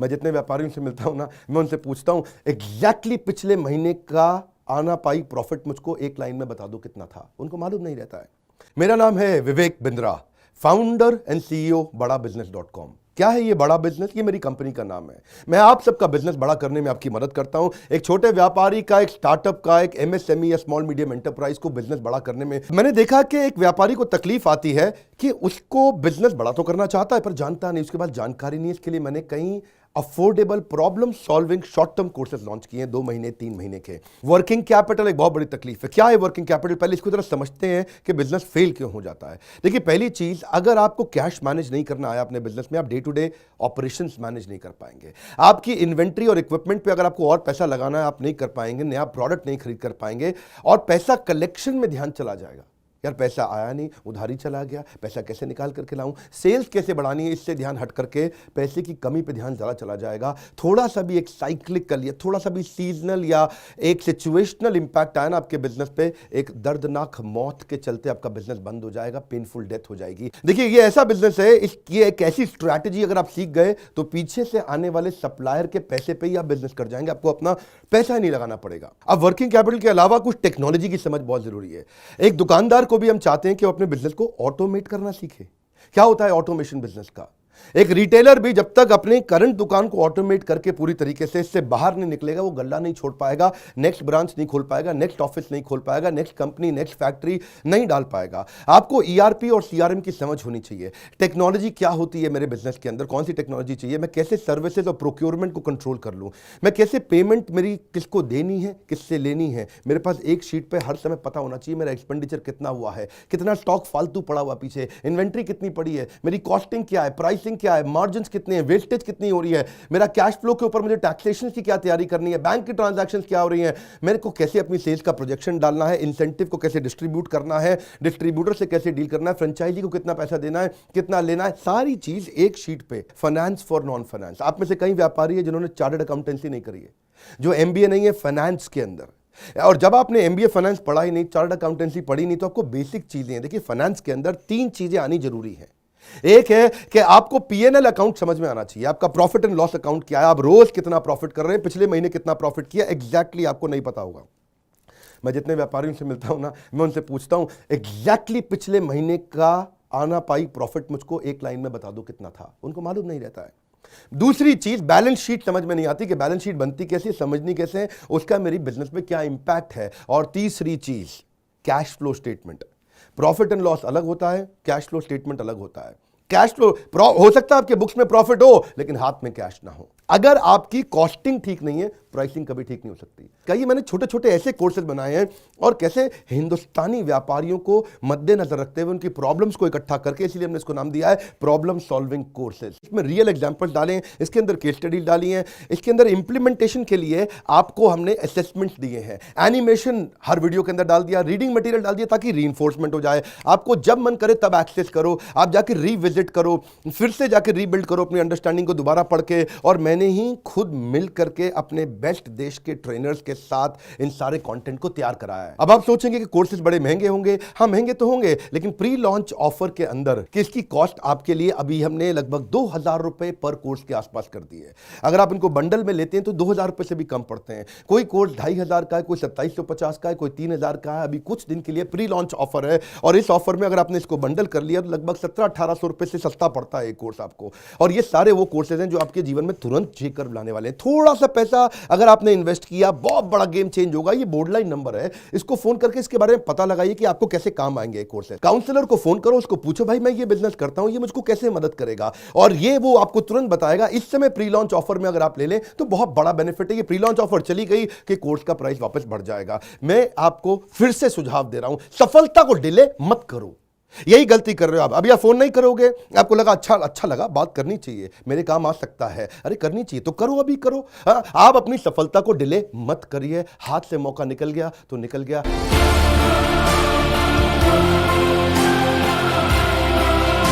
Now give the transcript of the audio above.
मैं जितने व्यापारियों से मिलता हूं ना, मैं उनसे पूछता हूं एग्जैक्टली पिछले महीने का आना पाई प्रॉफिट मुझको एक लाइन में बता दो कितना था। उनको मालूम नहीं रहता है। मेरा नाम है Vivek Bindra, founder and CEO बड़ा बिजनेस.com। क्या है ये बड़ा बिजनेस? ये मेरी कंपनी का नाम है। मैं आप सबका बिजनेस बड़ा करने में आपकी मदद करता हूं। एक छोटे व्यापारी का, एक स्टार्टअप का, एक एमएसएमई या स्मॉल मीडियम एंटरप्राइज को बिजनेस बड़ा करने में मैंने देखा कि एक व्यापारी को तकलीफ आती है कि उसको बिजनेस बड़ा तो करना चाहता है पर जानता नहीं, उसके पास जानकारी नहीं है। इसके लिए मैंने कई affordable problem solving short term courses launch किए हैं, 2 महीने 3 महीने के। वर्किंग कैपिटल एक बहुत बड़ी तकलीफ है। क्या है वर्किंग कैपिटल? पहले इसको जरा समझते हैं कि बिजनेस फेल क्यों हो जाता है। देखिए, पहली चीज, अगर आपको कैश मैनेज नहीं करना आया अपने बिजनेस में, आप day to day operations manage नहीं कर पाएंगे। आपकी इन्वेंट्री और इक्विपमेंट पे अगर आपको और पैसा लगाना है, आप नहीं कर पाएंगे। नया प्रोडक्ट नहीं खरीद कर पाएंगे और पैसा कलेक्शन में ध्यान चला जाएगा। यार पैसा आया नहीं, उधारी चला गया, पैसा कैसे निकाल करके लाऊं, सेल्स कैसे बढ़ानी है, इससे ध्यान हट करके पैसे की कमी पे ध्यान ज़्यादा चला जाएगा। थोड़ा सा भी एक साइक्लिकल या थोड़ा सा भी सीजनल या एक सिचुएशनल इंपैक्ट आया ना आपके बिजनेस पे, एक दर्दनाक मौत के चलते आपका बिजनेस बंद हो जाएगा, पेनफुल डेथ हो जाएगी। देखिए, ये ऐसा बिजनेस है, ये एक ऐसी स्ट्रैटेजी अगर आप सीख गए तो पीछे से आने वाले सप्लायर के पैसे पे ही आप बिजनेस कर जाएंगे, आपको अपना पैसा ही नहीं लगाना पड़ेगा। अब वर्किंग कैपिटल के अलावा कुछ टेक्नोलॉजी की समझ बहुत जरूरी है। एक दुकानदार को भी हम चाहते हैं कि वो अपने बिजनेस को ऑटोमेट करना सीखे। क्या होता है ऑटोमेशन बिजनेस का? एक रिटेलर भी जब तक अपने करंट दुकान को ऑटोमेट करके पूरी तरीके से इससे बाहर नहीं निकलेगा, वो गल्ला नहीं छोड़ पाएगा, नेक्स्ट ब्रांच नहीं खोल पाएगा, नेक्स्ट ऑफिस नहीं खोल पाएगा, नेक्स्ट कंपनी, नेक्स्ट फैक्ट्री नहीं डाल पाएगा। आपको ईआरपी और सीआरएम की समझ होनी चाहिए। टेक्नोलॉजी क्या होती है मेरे बिजनेस के अंदर, कौन सी टेक्नोलॉजी चाहिए, मैं कैसे सर्विसेज और प्रोक्योरमेंट को कंट्रोल कर लूं, मैं कैसे पेमेंट मेरी किसको देनी है, किससे लेनी है। मेरे पास एक शीट पे हर समय पता होना चाहिए मेरा एक्सपेंडिचर कितना हुआ है, कितना स्टॉक फालतू पड़ा हुआ पीछे, इन्वेंट्री कितनी पड़ी है, मेरी कॉस्टिंग क्या है, प्राइसिंग क्या है, मार्जिन कितने हैं, वेस्टेज कितनी हो रही है, मेरा कैश फ्लो के ऊपर मुझे टैक्सेशन की क्या तैयारी करनी है, बैंक की ट्रांजैक्शंस क्या हो रही हैं, मेरे को कैसे अपनी सेल्स का प्रोजेक्शन डालना है, इंसेंटिव को कैसे डिस्ट्रीब्यूट करना है, डिस्ट्रीब्यूटर से कैसे डील करना है, फ्रेंचाइजी को कितना पैसा देना है, कितना लेना है, सारी चीज एक शीट पे। Finance for non finance. आप में से कई व्यापारी है जिन्होंने चार्टर्ड अकाउंटेंसी नहीं करी है, जो एमबीए नहीं है फाइनेंस के अंदर। और जब आपने एमबीए फाइनेंस पढ़ा ही नहीं, चार्टर्ड अकाउंटेंसी पढ़ी नहीं, तो आपको बेसिक चीजें हैं। देखिए, फाइनेंस के अंदर 3 चीजें आनी जरूरी है। एक है कि आपको पीएनएल अकाउंट समझ में आना चाहिए, आपका प्रॉफिट एंड लॉस अकाउंट क्या है, आप रोज कितना प्रॉफिट कर रहे हैं, पिछले महीने कितना प्रॉफिट किया, एग्जैक्टली आपको नहीं पता होगा। मैं जितने व्यापारियों से मिलता हूं ना, मैं उनसे पूछता हूं एग्जैक्टली पिछले महीने का आना पाई प्रॉफिट मुझको एक लाइन में बता दो कितना था। उनको मालूम नहीं रहता है। दूसरी चीज, बैलेंस शीट समझ में नहीं आती कि बैलेंस शीट बनती कैसे, समझनी कैसे है, उसका मेरी बिजनेस में क्या इंपैक्ट है। और तीसरी चीज, cash flow statement. Profit and loss अलग होता है, कैश फ्लो स्टेटमेंट अलग होता है। कैश फ्लो हो सकता है आपके बुक्स में प्रॉफिट हो लेकिन हाथ में कैश ना हो। अगर आपकी कॉस्टिंग ठीक नहीं है, प्राइसिंग कभी ठीक नहीं हो सकती। कई मैंने छोटे छोटे ऐसे कोर्सेज बनाए हैं और कैसे हिंदुस्तानी व्यापारियों को मद्देनजर रखते हुए उनकी प्रॉब्लम्स को इकट्ठा करके, इसलिए हमने इसको नाम दिया है प्रॉब्लम सॉल्विंग कोर्सेज। इसमें रियल एग्जांपल्स डाले हैं, इसके अंदर केस स्टडी डाली है, इसके अंदर इंप्लीमेंटेशन के लिए आपको हमने असेसमेंट्स दिए हैं, एनिमेशन हर वीडियो के अंदर डाल दिया, रीडिंग मटेरियल डाल दिया ताकि रीइंफोर्समेंट हो जाए। आपको जब मन करे तब एक्सेस करो, आप जाके रिविजिट करो, फिर से जाके रीबिल्ड करो अपनी अंडरस्टैंडिंग को दोबारा पढ़ के। और मैंने ही खुद मिल करके अपने बेस्ट देश के ट्रेनर्स के साथ इन सारे कंटेंट को तैयार कराया है। अब आप सोचेंगे कि कोर्सेज बड़े महंगे होंगे। हाँ, महंगे तो होंगे, लेकिन प्री लॉन्च ऑफर के अंदर कि इसकी कॉस्ट आपके लिए अभी हमने लगभग 2000 रुपए पर कोर्स के आसपास कर दी है। अगर आप इनको बंडल में लेते हैं तो 2000 रुपए से भी कम पड़ते हैं। कोई कोर्स 2500 का है, कोई 2750 का है, कोई 3000 का है। अभी कुछ दिन के लिए प्री लॉन्च ऑफर है और इस ऑफर में अगर आपने इसको बंडल कर लिया तो लगभग 1700-1800 रुपए से सस्ता पड़ता है एक कोर्स आपको। और ये सारे वो कोर्सेज हैं जो आपके जीवन में तुरंत चेक कर लाने वाले हैं। थोड़ा सा पैसा अगर आपने इन्वेस्ट किया, बहुत बड़ा गेम चेंज होगा। ये बोर्डलाइन नंबर है, इसको फोन करके इसके बारे में पता लगाइए कि आपको कैसे काम आएंगे कोर्सेज। काउंसलर को फोन करो, उसको पूछो भाई मैं ये बिजनेस करता हूं, ये मुझको कैसे मदद करेगा, और ये वो आपको तुरंत बताएगा। इस समय प्री लॉन्च ऑफर में अगर आप ले लें तो बहुत बड़ा बेनिफिट है। ये प्री लॉन्च ऑफर चली गई कि कोर्स का प्राइस वापस बढ़ जाएगा। मैं आपको फिर से सुझाव दे रहा हूं, सफलता को डिले मत करो। यही गलती कर रहे हो आप। अभी आप फोन नहीं करोगे, आपको लगा अच्छा लगा, बात करनी चाहिए, मेरे काम आ सकता है, अरे करनी चाहिए तो करो, अभी करो। आप अपनी सफलता को डिले मत करिए। हाथ से मौका निकल गया तो निकल गया।